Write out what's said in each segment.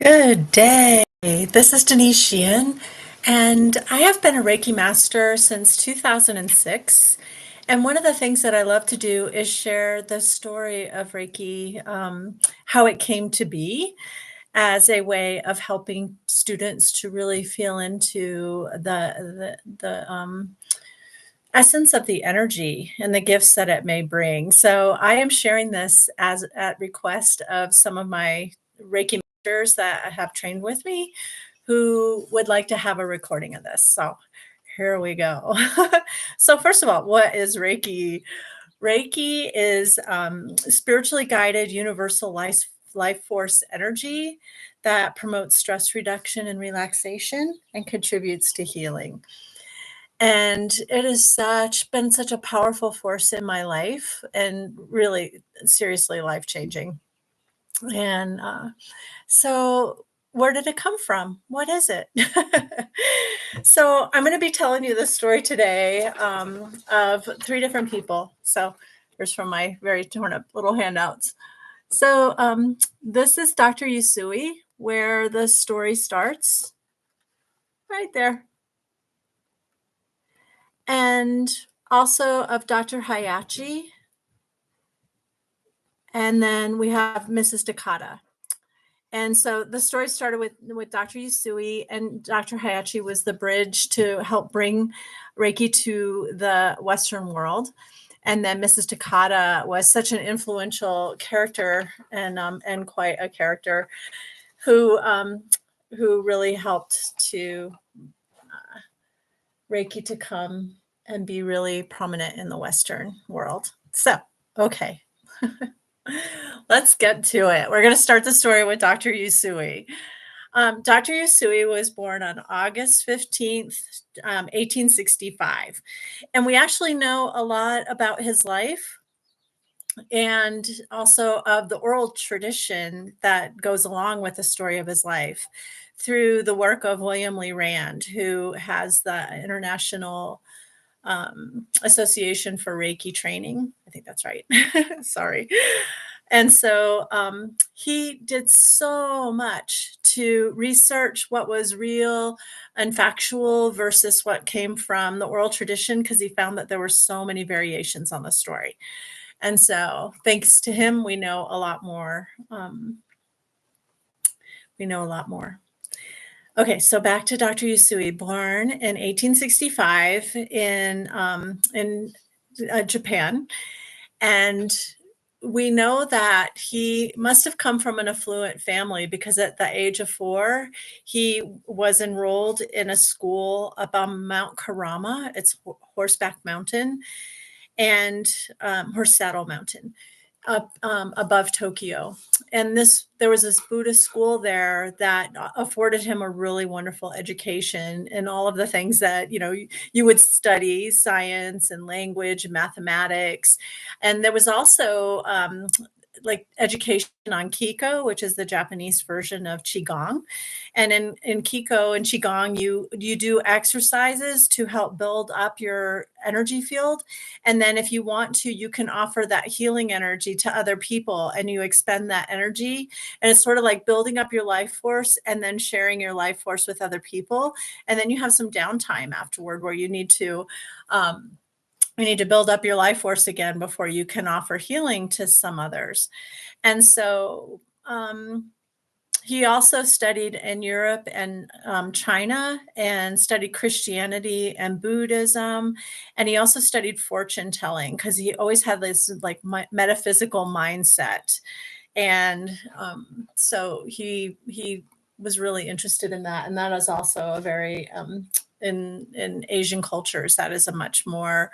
Good day. This is Denise Sheehan, and I have been a Reiki master since 2006. And one of the things that I love to do is share the story of Reiki, how it came to be as a way of helping students to really feel into the essence of the energy and the gifts that it may bring. So I am sharing this as at request of some of my Reiki masters that have trained with me who would like to have a recording of this. So here we go. So first of all, what is Reiki? Reiki is spiritually guided universal life force energy that promotes stress reduction and relaxation and contributes to healing. And it has been such a powerful force in my life and really seriously life-changing. And, so where did it come from? What is it? So I'm gonna be telling you this story today, of 3 different people. So here's from my very torn up little handouts. So, this is Dr. Yusui, where the story starts, right there. And also of Dr. Hayachi, and then we have Mrs. Takata. And so the story started with Dr. Yusui, and Dr. Hayachi was the bridge to help bring Reiki to the Western world. And then Mrs. Takata was such an influential character and quite a character who who really helped to Reiki to come and be really prominent in the Western world. So, okay, let's get to it. We're going to start the story with Dr. Yusui. Dr. Yusui was born on August 15th, 1865. And we actually know a lot about his life and also of the oral tradition that goes along with the story of his life through the work of William Lee Rand, who has the International Association for Reiki Training. I think that's right. Sorry. And so he did so much to research what was real and factual versus what came from the oral tradition because he found that there were so many variations on the story. And so, thanks to him, we know a lot more. We know a lot more. Okay, so back to Dr. Yusui, born in 1865 in Japan, and we know that he must have come from an affluent family because at the age of 4, he was enrolled in a school up on Mount Karama. It's Horseback Mountain and Horse Saddle Mountain up above Tokyo. And there was this Buddhist school there that afforded him a really wonderful education in all of the things that you would study, science and language, and mathematics. And there was also like education on Kiko, which is the Japanese version of Qigong. And in Kiko and Qigong, you do exercises to help build up your energy field. And then if you want to, you can offer that healing energy to other people and you expend that energy. And it's sort of like building up your life force and then sharing your life force with other people. And then you have some downtime afterward where um, you need to build up your life force again before you can offer healing to some others. And so he also studied in Europe and China and studied Christianity and Buddhism. And he also studied fortune telling because he always had this like metaphysical mindset. And so he was really interested in that. And that is also a very, in Asian cultures, that is a much more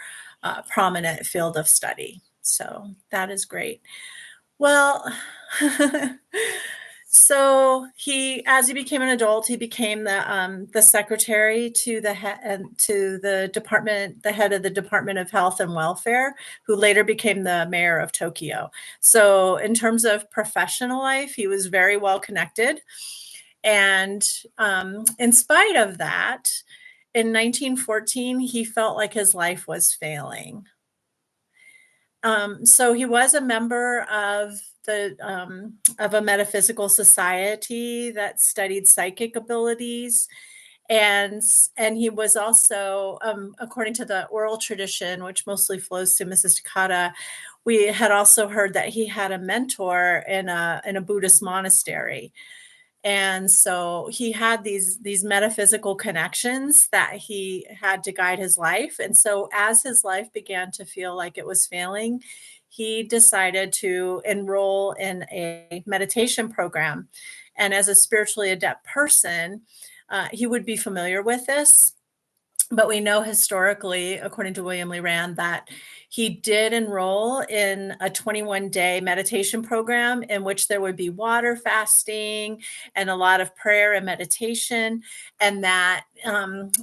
prominent field of study. So that is great. Well, so as he became an adult, he became the secretary to the head of the Department of Health and Welfare, who later became the mayor of Tokyo. So in terms of professional life, he was very well connected. And in spite of that, in 1914, he felt like his life was failing. So he was a member of of a metaphysical society that studied psychic abilities, and he was also, according to the oral tradition, which mostly flows to Mrs. Takata, we had also heard that he had a mentor in a Buddhist monastery. And so he had these metaphysical connections that he had to guide his life. And so as his life began to feel like it was failing, he decided to enroll in a meditation program. And as a spiritually adept person, he would be familiar with this, but we know historically, according to William Lee Rand, that he did enroll in a 21-day meditation program in which there would be water fasting and a lot of prayer and meditation. And that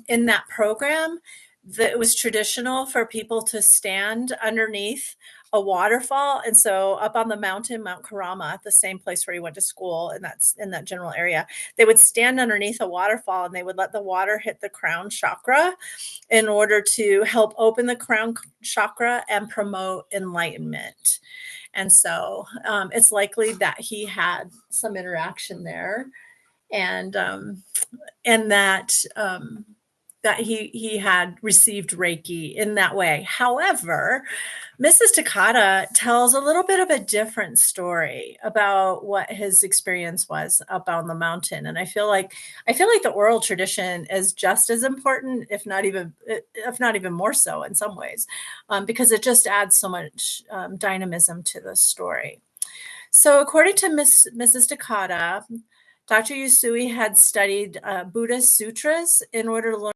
in that program, that it was traditional for people to stand underneath a waterfall. And so up on the mountain, Mount Karama, the same place where he went to school, and that's in that general area, they would stand underneath a waterfall and they would let the water hit the crown chakra in order to help open the crown chakra and promote enlightenment. And so it's likely that he had some interaction there, and and that he had received Reiki in that way. However, Mrs. Takata tells a little bit of a different story about what his experience was up on the mountain, and I feel like the oral tradition is just as important, if not even more so in some ways, because it just adds so much dynamism to the story. So, according to Mrs. Takata, Dr. Yusui had studied Buddhist sutras in order to learn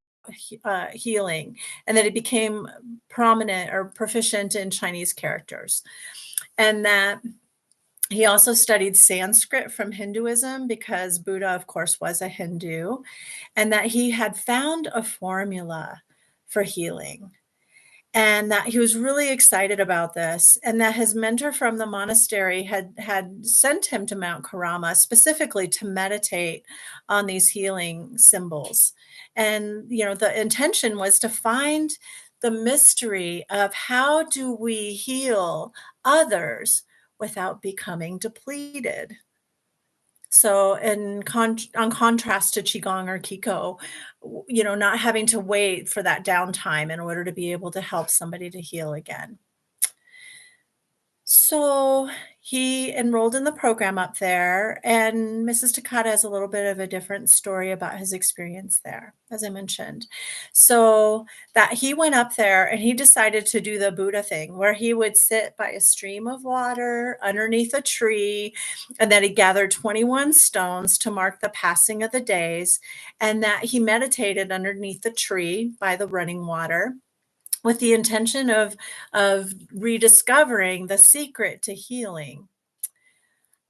healing, and that he became prominent or proficient in Chinese characters. And that he also studied Sanskrit from Hinduism because Buddha, of course, was a Hindu, and that he had found a formula for healing, and that he was really excited about this, and that his mentor from the monastery had sent him to Mount Karama specifically to meditate on these healing symbols. And the intention was to find the mystery of how do we heal others without becoming depleted. So, on contrast to qigong or kiko, not having to wait for that downtime in order to be able to help somebody to heal again. So he enrolled in the program up there, and Mrs. Takata has a little bit of a different story about his experience there, as I mentioned. So that he went up there and he decided to do the Buddha thing, where he would sit by a stream of water underneath a tree, and that he gathered 21 stones to mark the passing of the days, and that he meditated underneath the tree by the running water with the intention of rediscovering the secret to healing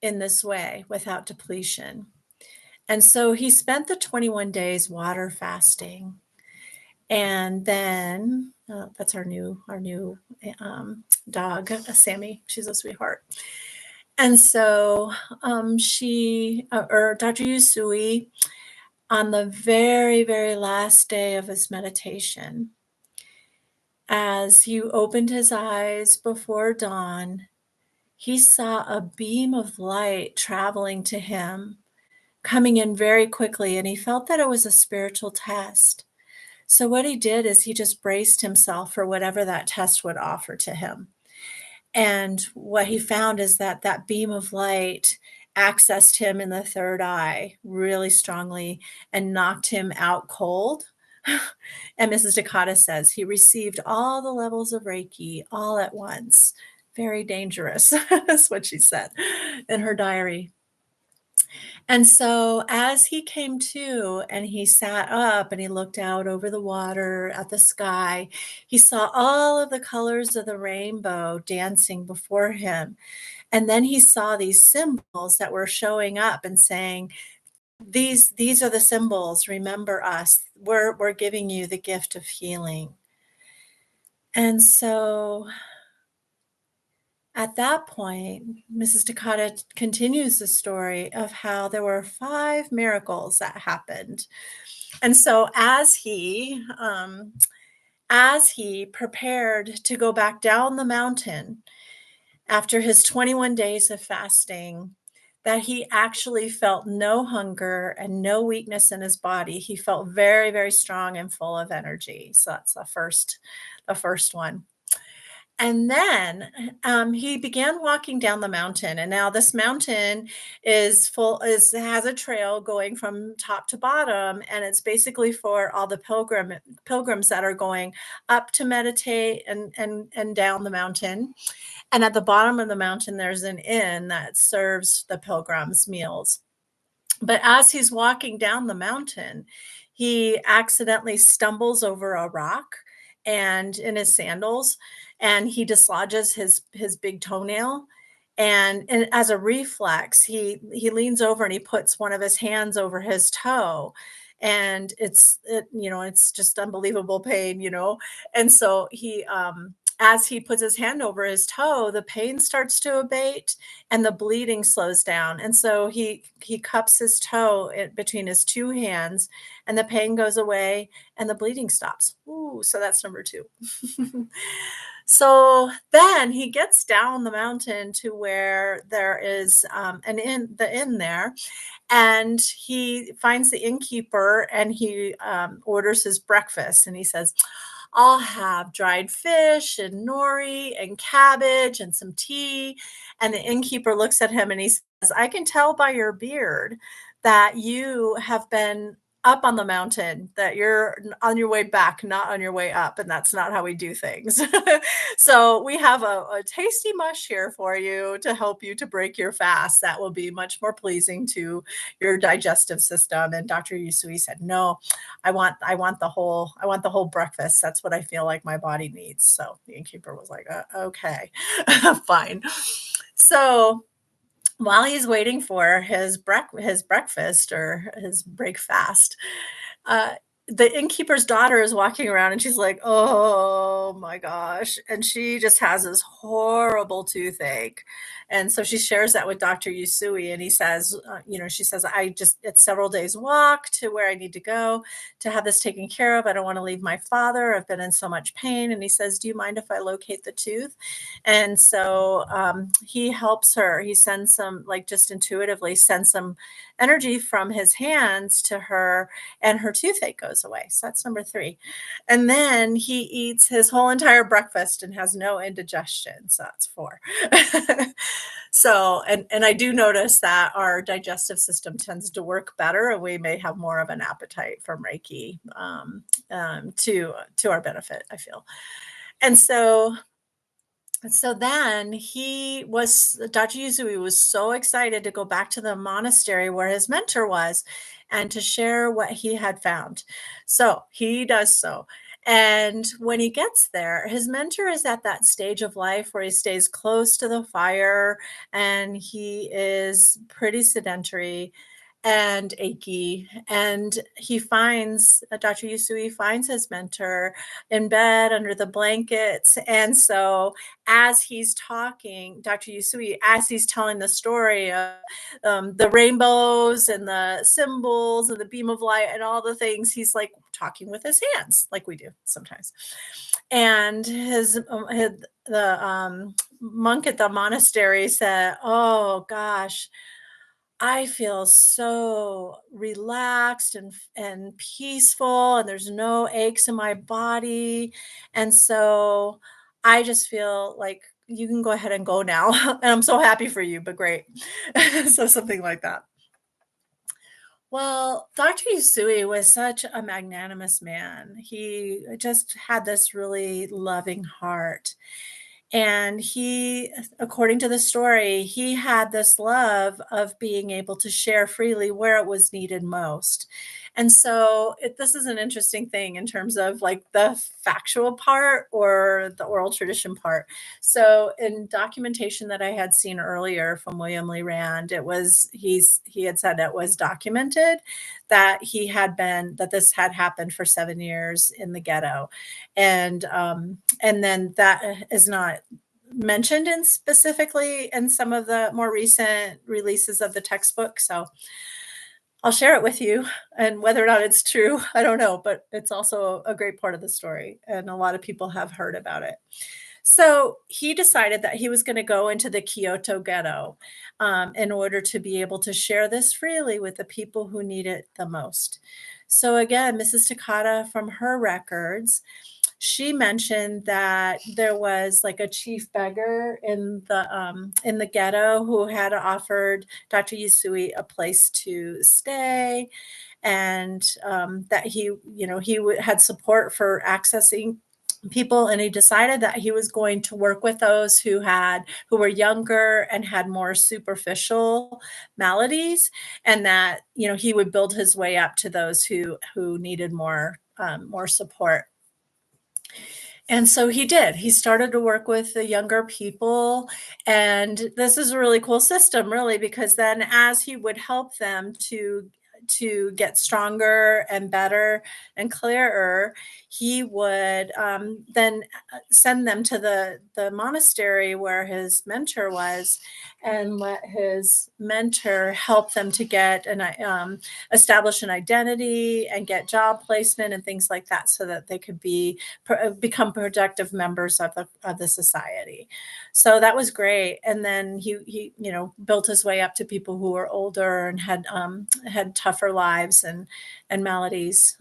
in this way without depletion. And so he spent the 21 days water fasting. And then that's our new dog, Sammy. She's a sweetheart. And so she or Dr. Yusui, on the very, very last day of his meditation, as he opened his eyes before dawn, he saw a beam of light traveling to him, coming in very quickly, and he felt that it was a spiritual test. So, what he did is he just braced himself for whatever that test would offer to him. And what he found is that that beam of light accessed him in the third eye really strongly and knocked him out cold. And Mrs. Takata says he received all the levels of Reiki all at once. Very dangerous, that's what she said in her diary. And so as he came to and he sat up and he looked out over the water at the sky, he saw all of the colors of the rainbow dancing before him. And then he saw these symbols that were showing up and saying, these are the symbols. Remember us. We're giving you the gift of healing. And so at that point, Mrs. Takata continues the story of how there were 5 miracles that happened. And so as he prepared to go back down the mountain, after his 21 days of fasting, that he actually felt no hunger and no weakness in his body. He felt very, very strong and full of energy. So that's the first one. And then, he began walking down the mountain, and now this mountain is has a trail going from top to bottom, and it's basically for all the pilgrims that are going up to meditate and down the mountain. And at the bottom of the mountain, there's an inn that serves the pilgrims meals. But as he's walking down the mountain, he accidentally stumbles over a rock and in his sandals, and he dislodges his big toenail. And as a reflex, he leans over and he puts one of his hands over his toe. And it's just unbelievable pain. And so as he puts his hand over his toe, the pain starts to abate and the bleeding slows down. And so he cups his toe between his two hands, and the pain goes away and the bleeding stops. Ooh, so that's number 2. So then he gets down the mountain to where there is the inn there, and he finds the innkeeper and he orders his breakfast. And he says, I'll have dried fish and nori and cabbage and some tea. And the innkeeper looks at him and he says, I can tell by your beard that you have been up on the mountain, that you're on your way back, not on your way up. And that's not how we do things. So we have a tasty mush here for you to help you to break your fast. That will be much more pleasing to your digestive system. And Dr. Yusui said, no, I want the whole breakfast. That's what I feel like my body needs. So the innkeeper was like, okay, fine. So while he's waiting for his breakfast or his break fast, uh, the innkeeper's daughter is walking around and she's like, "Oh my gosh." And she just has this horrible toothache. And so she shares that with Dr. Yusui, and he says, she says, it's several days walk to where I need to go to have this taken care of. I don't want to leave my father. I've been in so much pain. And he says, do you mind if I locate the tooth? And so he helps her. He sends some, like, just intuitively sends some energy from his hands to her, and her toothache goes away. So that's number 3. And then he eats his whole entire breakfast and has no indigestion. So that's 4. So, and I do notice that our digestive system tends to work better, and we may have more of an appetite from Reiki, to our benefit, I feel. And so then Dr. Yuzui was so excited to go back to the monastery where his mentor was and to share what he had found. So he does so. And when he gets there, his mentor is at that stage of life where he stays close to the fire and he is pretty sedentary and achy. And Dr. Yusui finds his mentor in bed under the blankets. And so as he's talking, Dr. Yusui, as he's telling the story of the rainbows and the symbols and the beam of light and all the things, he's like talking with his hands, like we do sometimes. And the monk at the monastery said, "Oh gosh, I feel so relaxed and peaceful, and there's no aches in my body. And so I just feel like you can go ahead and go now. And I'm so happy for you, but great." So something like that. Well, Dr. Usui was such a magnanimous man. He just had this really loving heart. And according to the story, he had this love of being able to share freely where it was needed most. And so this is an interesting thing in terms of like the factual part or the oral tradition part. So in documentation that I had seen earlier from William Lee Rand, he had said it was documented that that this had happened for 7 years in the ghetto. And then that is not mentioned in specifically in some of the more recent releases of the textbook. So I'll share it with you. And whether or not it's true, I don't know, but it's also a great part of the story. And a lot of people have heard about it. So he decided that he was going to go into the Kyoto ghetto in order to be able to share this freely with the people who need it the most. So again, Mrs. Takata, from her records, she mentioned that there was like a chief beggar in the ghetto who had offered Dr. Yusui a place to stay, and that had support for accessing people, and he decided that he was going to work with those who were younger and had more superficial maladies, and that he would build his way up to those who needed more support. And so he did. He started to work with the younger people, and this is a really cool system, really, because then as he would help them to get stronger and better and clearer, he would then send them to the monastery where his mentor was, and let his mentor help them to get establish an identity and get job placement and things like that, so that they could become productive members of the society. So that was great. And then he built his way up to people who were older and had tougher lives and maladies.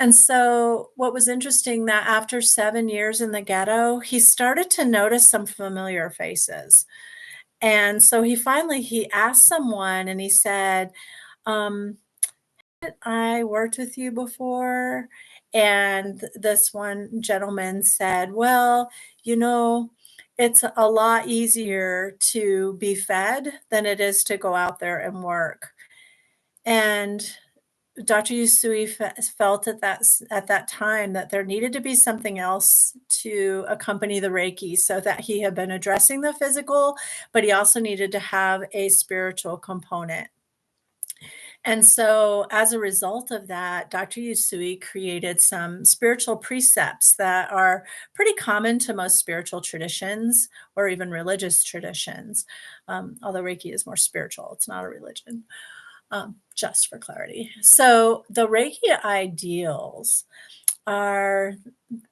And so what was interesting, that after 7 years in the ghetto, he started to notice some familiar faces. And so he asked someone, and he said, um, I worked with you before. And this one gentleman said, well, you know, it's a lot easier to be fed than it is to go out there and work. And Dr. Yusui felt at that time that there needed to be something else to accompany the Reiki, so that he had been addressing the physical, but he also needed to have a spiritual component. And so, as a result of that, Dr. Yusui created some spiritual precepts that are pretty common to most spiritual traditions or even religious traditions. Although Reiki is more spiritual, it's not a religion, just for clarity. So, the Reiki ideals are,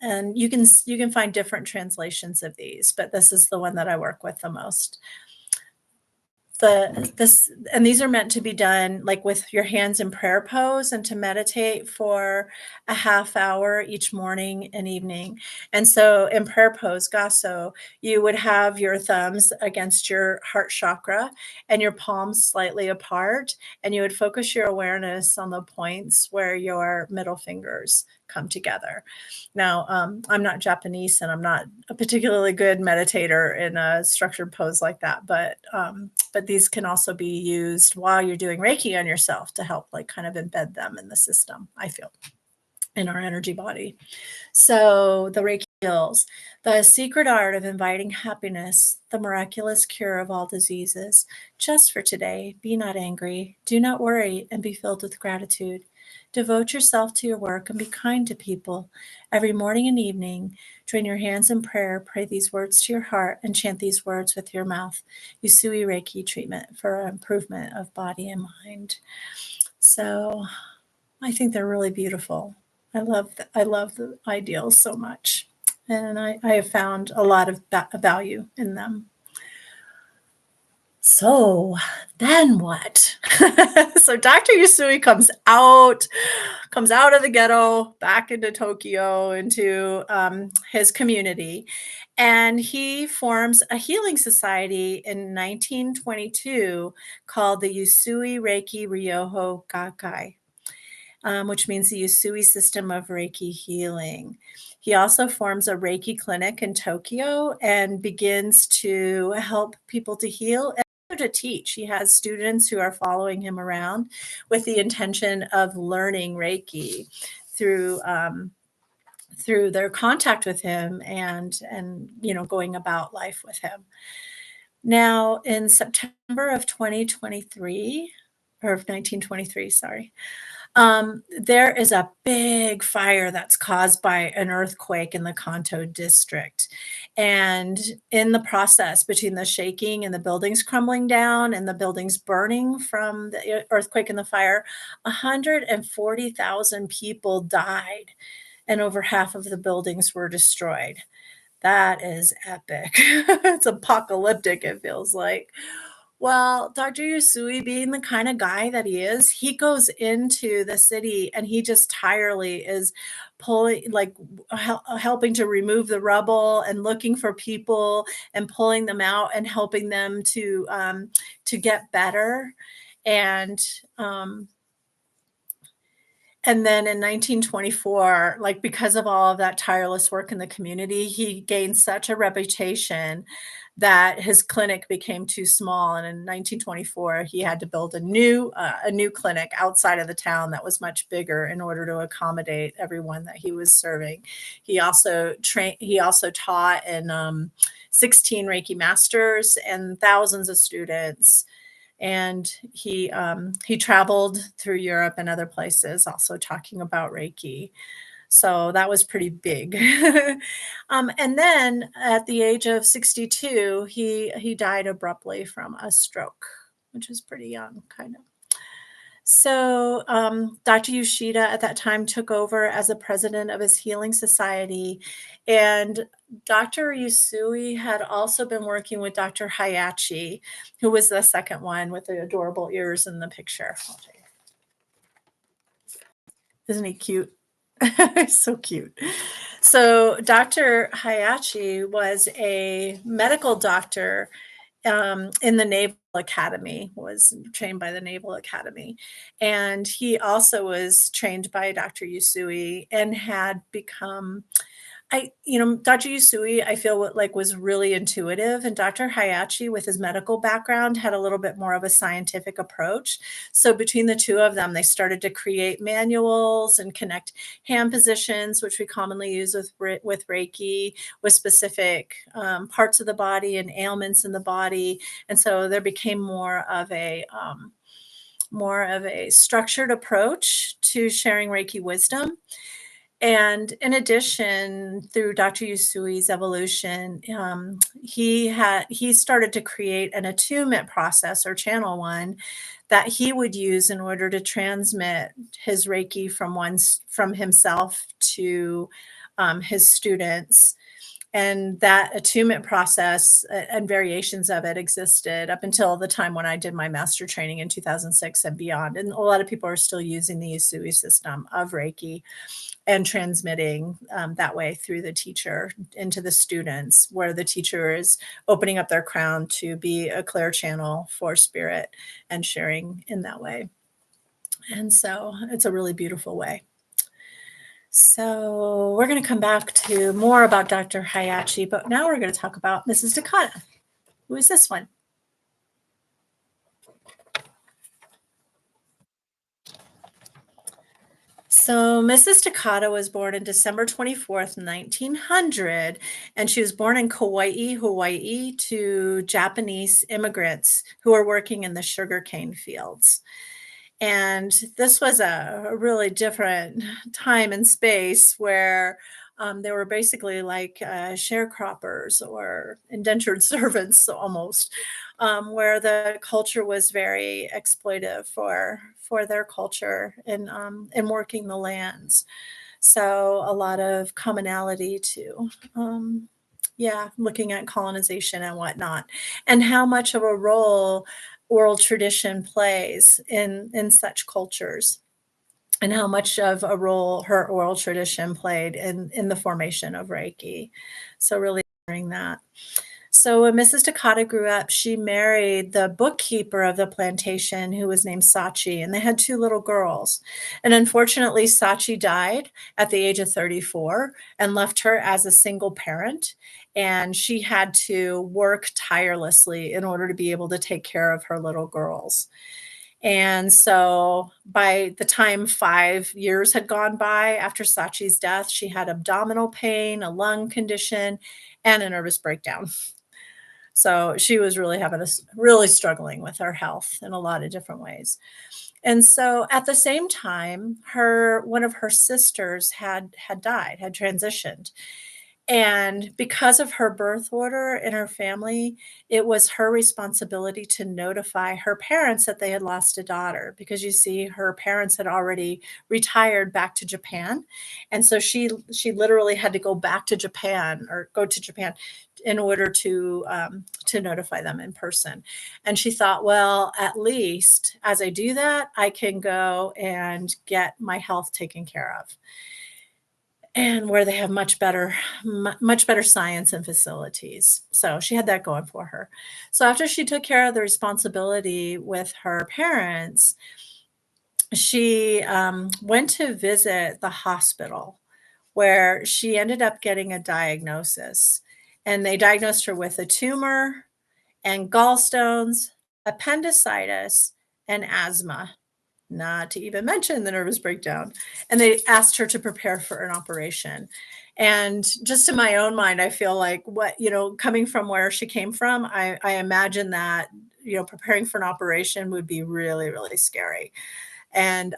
and you can find different translations of these, but this is the one that I work with the most. These are meant to be done like with your hands in prayer pose, and to meditate for a half hour each morning and evening. And so in prayer pose, gasso, you would have your thumbs against your heart chakra and your palms slightly apart, and you would focus your awareness on the points where your middle fingers come together. Now, I'm not Japanese, and I'm not a particularly good meditator in a structured pose like that, but these can also be used while you're doing Reiki on yourself to help like kind of embed them in the system, I feel, in our energy body. So the Reiki heals. The secret art of inviting happiness, the miraculous cure of all diseases. Just for today, be not angry, do not worry, and be filled with gratitude. Devote yourself to your work and be kind to people. Every morning and evening, join your hands in prayer, pray these words to your heart, and chant these words with your mouth. Usui Reiki treatment for improvement of body and mind. So I think they're really beautiful. I love the ideals so much, and I have found a lot of value in them. So then what? So Dr. Yusui comes out of the ghetto, back into Tokyo, into his community, and he forms a healing society in 1922 called the Usui Reiki Ryoho Gakkai, which means the Usui system of Reiki healing. He also forms a Reiki clinic in Tokyo and begins to help people to heal and to teach. He has students who are following him around with the intention of learning Reiki through through their contact with him, and going about life with him. Now, in September of 2023, or of 1923, sorry, there is a big fire that's caused by an earthquake in the Kanto district. And in the process, between the shaking and the buildings crumbling down and the buildings burning from the earthquake and the fire, 140,000 people died, and over half of the buildings were destroyed. That is epic. It's apocalyptic, it feels like. Well, Dr. Yusui being the kinda guy that he is, he goes into the city and he just tirely is pulling like, helping to remove the rubble and looking for people and pulling them out and helping them to get better, and, um and then in 1924, like, because of all of that tireless work in the community, he gained such a reputation that his clinic became too small, and in 1924, he had to build a new clinic outside of the town that was much bigger in order to accommodate everyone that he was serving. He also taught in, 16 Reiki masters and thousands of students, and he traveled through Europe and other places also talking about Reiki. So that was pretty big. And then at the age of 62, he died abruptly from a stroke, which is pretty young, kind of. So, Dr. Yoshida at that time took over as the president of his healing society, and Dr. Usui had also been working with Dr. Hayachi, who was the second one with the adorable ears in the picture. I'll show you. Isn't he cute? So cute. So, Dr. Hayachi was a medical doctor in the Naval Academy, was trained by the Naval Academy. And he also was trained by Dr. Yusui and had become Dr. Yusui, I feel like was really intuitive, and Dr. Hayachi, with his medical background, had a little bit more of a scientific approach. So between the two of them, they started to create manuals and connect hand positions, which we commonly use with Reiki, with specific parts of the body and ailments in the body. And so there became more of a structured approach to sharing Reiki wisdom. And in addition, through Dr. Usui's evolution, he started to create an attunement process or channel one that he would use in order to transmit his Reiki from himself to his students. And that attunement process and variations of it existed up until the time when I did my master training in 2006 and beyond. And a lot of people are still using the Usui system of Reiki and transmitting that way through the teacher into the students, where the teacher is opening up their crown to be a clear channel for spirit and sharing in that way. And so it's a really beautiful way. So we're going to come back to more about Dr. Hayachi, but now we're going to talk about Mrs. Takata. Who is this one? So Mrs. Takata was born on December 24th, 1900, and she was born in Kauai, Hawaii, to Japanese immigrants who were working in the sugarcane fields. And this was a really different time and space where they were basically like sharecroppers or indentured servants almost, where the culture was very exploitive for their culture in working the lands. So a lot of commonality to yeah, looking at colonization and whatnot, and how much of a role oral tradition plays in such cultures, and how much of a role her oral tradition played in the formation of Reiki. So really hearing that. So when Mrs. Takata grew up, she married the bookkeeper of the plantation, who was named Sachi, and they had two little girls. And unfortunately, Sachi died at the age of 34 and left her as a single parent. And she had to work tirelessly in order to be able to take care of her little girls. And so by the time 5 years had gone by after Sachi's death, she had abdominal pain, a lung condition, and a nervous breakdown. So she was really really struggling with her health in a lot of different ways. And so at the same time, her one of her sisters had died, had transitioned. And because of her birth order in her family, it was her responsibility to notify her parents that they had lost a daughter because you see her parents had already retired back to Japan. And so she literally had to go back to Japan or go to Japan in order to notify them in person. And she thought, well, at least as I do that, I can go and get my health taken care of and where they have much better science and facilities. So she had that going for her. So after she took care of the responsibility with her parents, she went to visit the hospital where she ended up getting a diagnosis. And they diagnosed her with a tumor and gallstones, appendicitis, and asthma, not to even mention the nervous breakdown. And they asked her to prepare for an operation. And just in my own mind, I feel like coming from where she came from, I imagine that, preparing for an operation would be really, really scary. And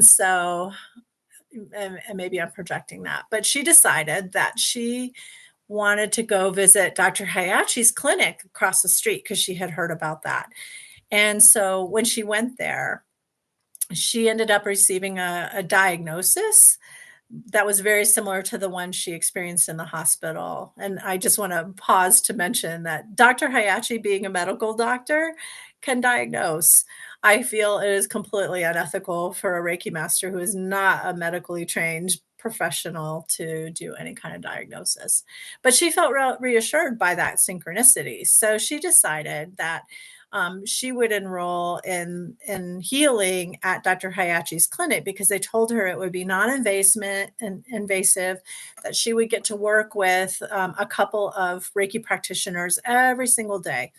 so, and maybe I'm projecting that, but she decided that she wanted to go visit Dr. Hayachi's clinic across the street because she had heard about that. And so when she went there, she ended up receiving a diagnosis that was very similar to the one she experienced in the hospital. And I just want to pause to mention that Dr. Hayashi, being a medical doctor, can diagnose. I feel it is completely unethical for a Reiki master who is not a medically trained professional to do any kind of diagnosis. But she felt reassured by that synchronicity. So she decided that she would enroll in healing at Dr. Hayachi's clinic because they told her it would be non-invasive and invasive, that she would get to work with a couple of Reiki practitioners every single day.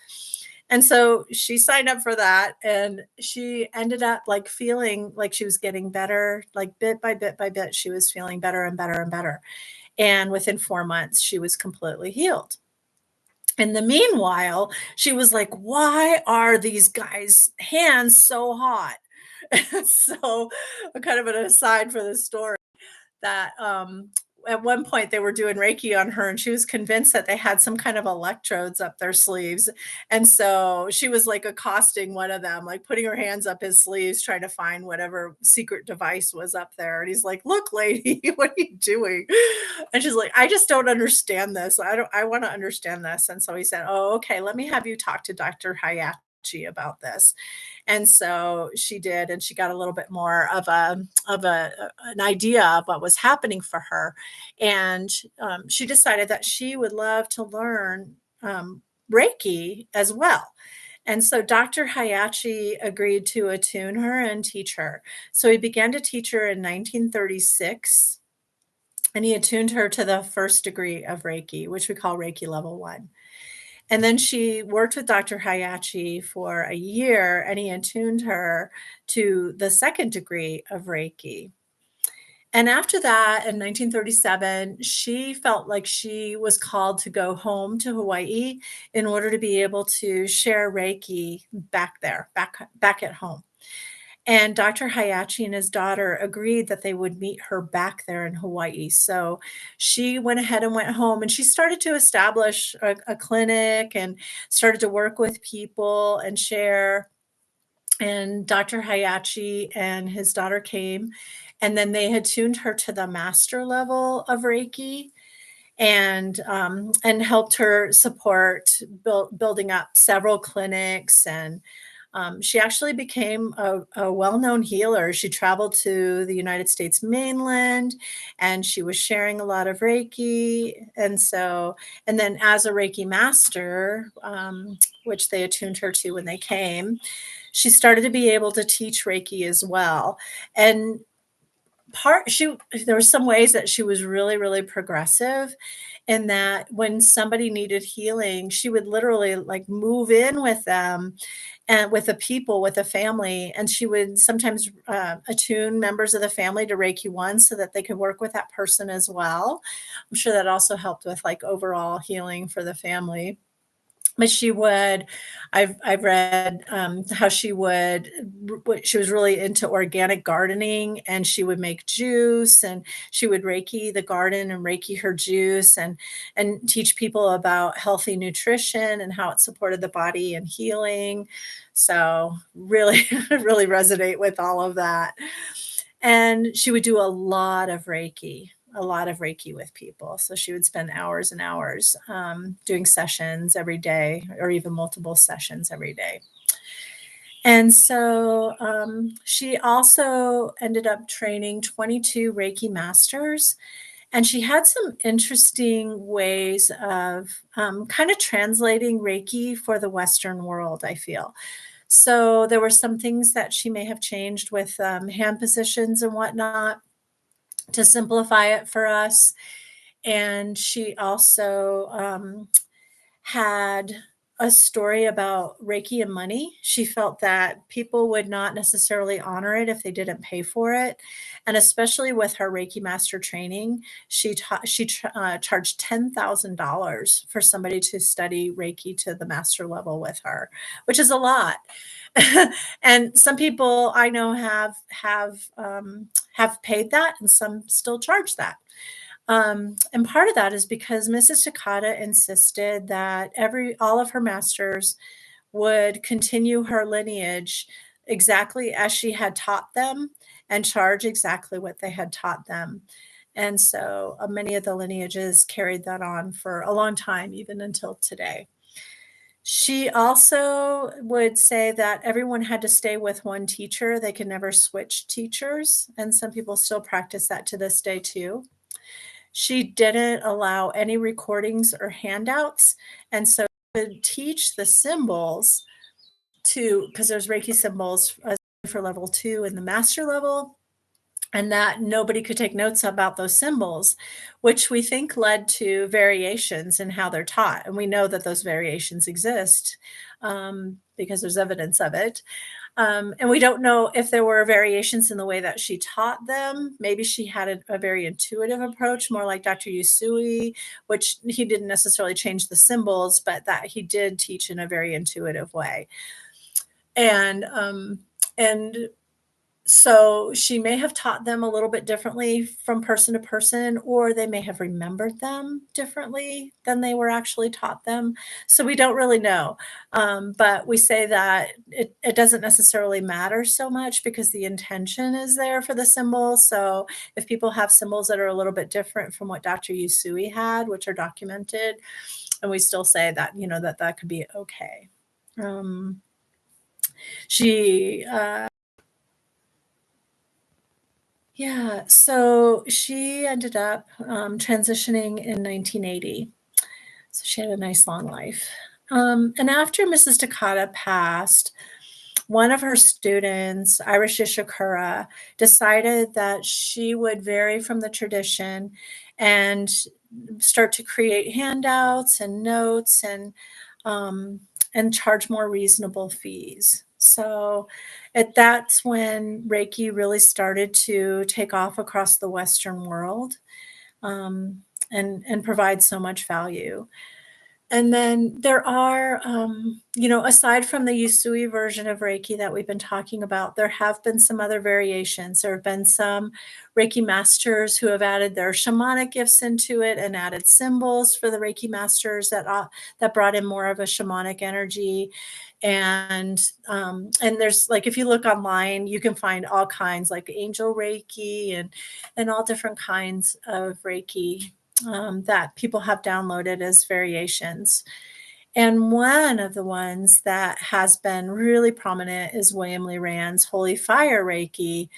And so she signed up for that and she ended up like feeling like she was getting better, like bit by bit by bit, she was feeling better and better and better. And within 4 months, she was completely healed. In the meanwhile, she was like, "Why are these guys' hands so hot?" So, kind of an aside for the story that at one point they were doing Reiki on her and she was convinced that they had some kind of electrodes up their sleeves. And so she was like accosting one of them, like putting her hands up his sleeves, trying to find whatever secret device was up there. And he's like, "Look, lady, what are you doing?" And she's like, "I just don't understand this. I want to understand this." And so he said, "Oh, okay, let me have you talk to Dr. Hayachi about this." And so she did, and she got a little bit more of an idea of what was happening for her. And she decided that she would love to learn Reiki as well. And so Dr. Hayachi agreed to attune her and teach her. So he began to teach her in 1936, and he attuned her to the first degree of Reiki, which we call Reiki level 1. And then she worked with Dr. Hayachi for a year, and he attuned her to the second degree of Reiki. And after that, in 1937, she felt like she was called to go home to Hawaii in order to be able to share Reiki back there, back at home. And Dr. Hayachi and his daughter agreed that they would meet her back there in Hawaii. So she went ahead and went home and she started to establish a clinic and started to work with people and share. And Dr. Hayachi and his daughter came, and then they had tuned her to the master level of Reiki and helped her support building up several clinics. And she actually became a well-known healer. She traveled to the United States mainland, and she was sharing a lot of Reiki. And then as a Reiki master, which they attuned her to when they came, she started to be able to teach Reiki as well. And part she there were some ways that she was really, really progressive in that when somebody needed healing, she would literally like move in with them and with the people, with the family, and she would sometimes attune members of the family to Reiki 1 so that they could work with that person as well. I'm sure that also helped with like overall healing for the family. But she would I've read, how she would she was really into organic gardening, and she would make juice, and she would Reiki the garden and Reiki her juice, and teach people about healthy nutrition and how it supported the body and healing. So, really really resonate with all of that. And she would do a lot of Reiki with people. So she would spend hours and hours doing sessions every day, or even multiple sessions every day. And so she also ended up training 22 Reiki masters. And she had some interesting ways of kind of translating Reiki for the Western world, I feel. So there were some things that she may have changed with hand positions and whatnot to simplify it for us. And she also had a story about Reiki and money. She felt that people would not necessarily honor it if they didn't pay for it, and especially with her Reiki master training, charged $10,000 for somebody to study Reiki to the master level with her, which is a lot. And some people I know have paid that, and some still charge that. And part of that is because Mrs. Takata insisted that every all of her masters would continue her lineage exactly as she had taught them and charge exactly what they had taught them. And so many of the lineages carried that on for a long time, even until today. She also would say that everyone had to stay with one teacher. They could never switch teachers. And some people still practice that to this day, too. She didn't allow any recordings or handouts, and so to teach the symbols to because there's Reiki symbols for level 2 and the master level, and that nobody could take notes about those symbols, which we think led to variations in how they're taught, and we know that those variations exist, because there's evidence of it. And we don't know if there were variations in the way that she taught them. Maybe she had a very intuitive approach, more like Dr. Yusui, which he didn't necessarily change the symbols, but that he did teach in a very intuitive way. And so she may have taught them a little bit differently from person to person, or they may have remembered them differently than they were actually taught them. So we don't really know. But we say that it doesn't necessarily matter so much because the intention is there for the symbol. So if people have symbols that are a little bit different from what Dr. Yusui had, which are documented, and we still say that, that could be okay. Um, she Yeah, so she ended up, transitioning in 1980. So she had a nice long life. And after Mrs. Takata passed, one of her students, Irish Ishikura, decided that she would vary from the tradition and start to create handouts and notes um, and charge more reasonable fees. So that's when Reiki really started to take off across the Western world, and provide so much value. And then there are, aside from the Usui version of Reiki that we've been talking about, there have been some other variations. There have been some Reiki masters who have added their shamanic gifts into it and added symbols for the Reiki masters that brought in more of a shamanic energy. And there's like if you look online, you can find all kinds like angel Reiki and all different kinds of Reiki that people have downloaded as variations. And one of the ones that has been really prominent is William Lee Rand's Holy Fire Reiki.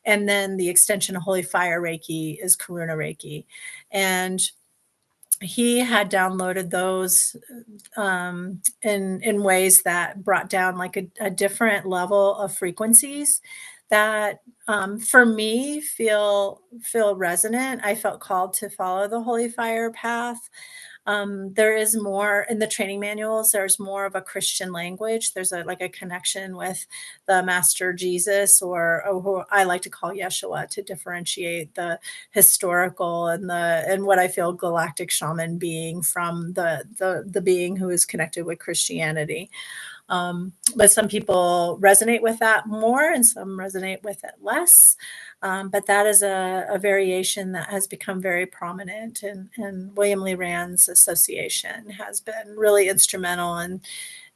And then the extension of Holy Fire Reiki is Karuna Reiki. And he had downloaded those in ways that brought down like a different level of frequencies that for me feel resonant. I felt called to follow the holy fire path. There is more in the training manuals, there's more of a Christian language. There's like a connection with the master Jesus, or who I like to call Yeshua, to differentiate the historical and what I feel galactic shaman being from the being who is connected with Christianity. But some people resonate with that more and some resonate with it less. But that is a variation that has become very prominent, and William Lee Rand's association has been really instrumental in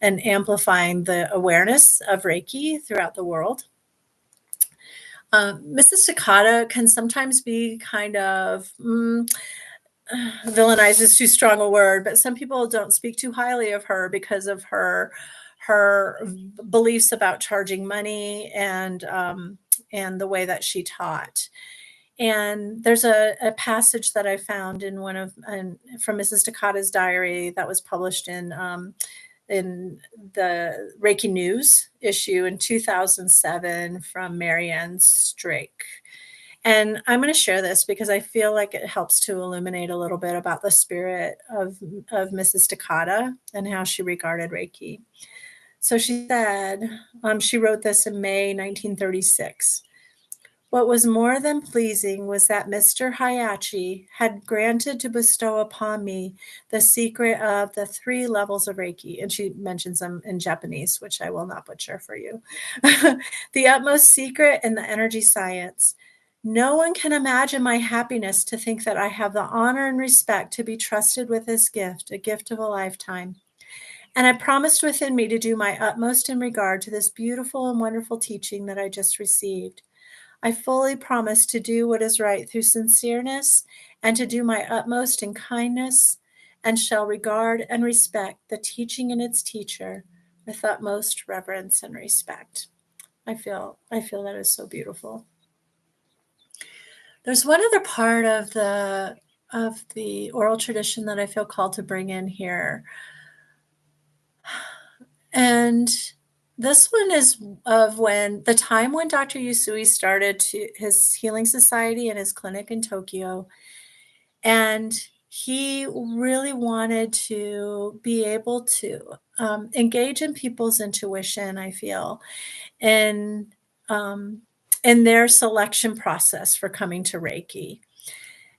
amplifying the awareness of Reiki throughout the world. Mrs. Takata can sometimes be kind of villainized is too strong a word, but some people don't speak too highly of her because of her beliefs about charging money and the way that she taught. And there's a passage that I found in from Mrs. Takata's diary that was published in the Reiki News issue in 2007 from Marianne Strake. And I'm going to share this because I feel like it helps to illuminate a little bit about the spirit of Mrs. Takata and how she regarded Reiki. So she said, she wrote this in May 1936. What was more than pleasing was that Mr. Hayachi had granted to bestow upon me the secret of the 3 levels of Reiki. And she mentions them in Japanese, which I will not butcher for you. The utmost secret in the energy science. No one can imagine my happiness to think that I have the honor and respect to be trusted with this gift, a gift of a lifetime. And I promised within me to do my utmost in regard to this beautiful and wonderful teaching that I just received. I fully promise to do what is right through sincereness and to do my utmost in kindness, and shall regard and respect the teaching and its teacher with utmost reverence and respect. I feel that is so beautiful. There's one other part of the oral tradition that I feel called to bring in here. And this one is of the time when Dr. Yusui started his healing society and his clinic in Tokyo. And he really wanted to be able to engage in people's intuition, I feel, in, um, in their selection process for coming to Reiki.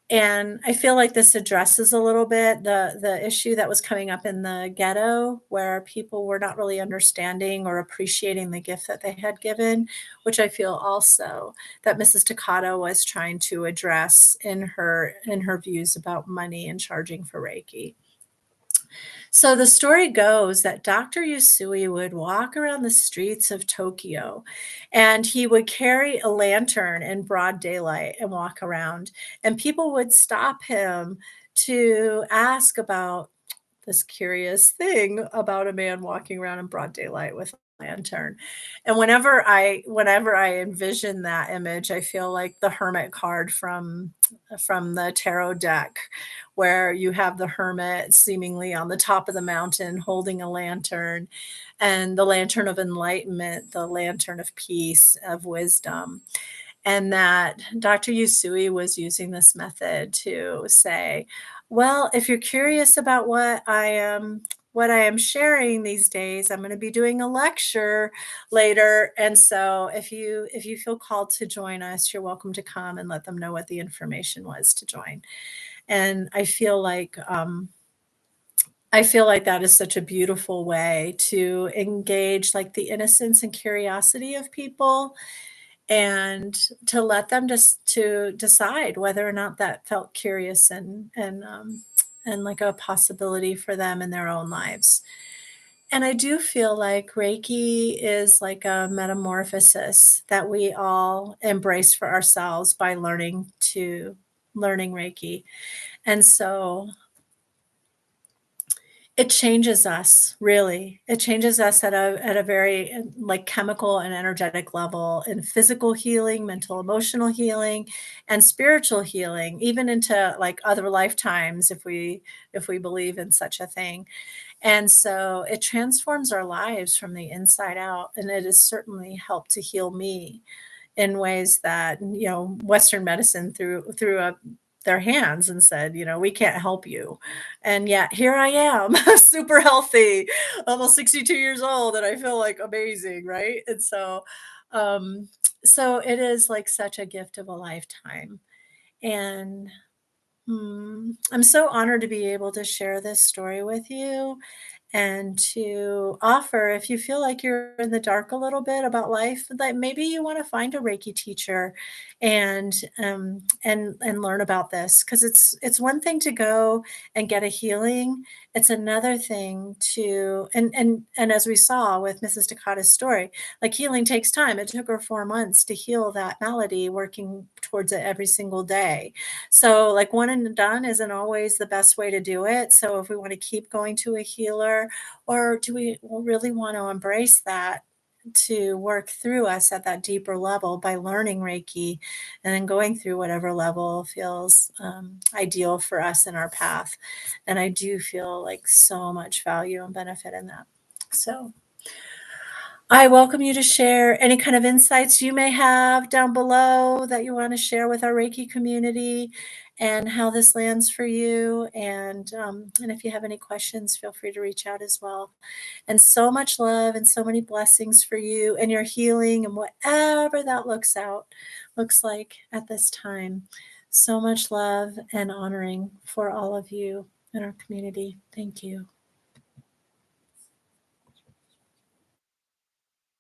And I feel like this addresses a little bit the issue that was coming up in the ghetto, where people were not really understanding or appreciating the gift that they had given, which I feel also that Mrs. Takata was trying to address in her views about money and charging for Reiki. So the story goes that Dr. Yusui would walk around the streets of Tokyo, and he would carry a lantern in broad daylight and walk around, and people would stop him to ask about this curious thing about a man walking around in broad daylight with a lantern. And whenever I envision that image, I feel like the hermit card from the tarot deck, where you have the hermit seemingly on the top of the mountain holding a lantern, and the lantern of enlightenment, the lantern of peace, of wisdom. And that Dr. Yusui was using this method to say, well, if you're curious about what I am sharing these days, I'm going to be doing a lecture later. And so if you feel called to join us, you're welcome to come, and let them know what the information was to join. And I feel like that is such a beautiful way to engage like the innocence and curiosity of people, and to let them just to decide whether or not that felt curious and like a possibility for them in their own lives. And I do feel like Reiki is like a metamorphosis that we all embrace for ourselves by learning Reiki. And so it changes us, really. It changes us at a very, like, chemical and energetic level, in physical healing, mental, emotional healing, and spiritual healing, even into, like, other lifetimes if we believe in such a thing. And so it transforms our lives from the inside out, and it has certainly helped to heal me in ways that, Western medicine through a their hands and said, "We can't help you." And yet here I am, super healthy, almost 62 years old, and I feel like amazing, right? And um, so it is like such a gift of a lifetime. And I'm so honored to be able to share this story with you and to offer if you feel like you're in the dark a little bit about life, that maybe you want to find a Reiki teacher and learn about this, because it's one thing to go and get a healing. It's another thing to and as we saw with Mrs. Takata's story, like, healing takes time. It took her 4 months to heal that malady, working towards it every single day. So, like, one and done isn't always the best way to do it. So, if we want to keep going to a healer, or do we really want to embrace that to work through us at that deeper level by learning Reiki and then going through whatever level feels ideal for us in our path? And I do feel like so much value and benefit in that. So, I welcome you to share any kind of insights you may have down below that you want to share with our Reiki community and how this lands for you. And if you have any questions, feel free to reach out as well. And so much love and so many blessings for you and your healing and whatever that looks like at this time. So much love and honoring for all of you in our community. Thank you.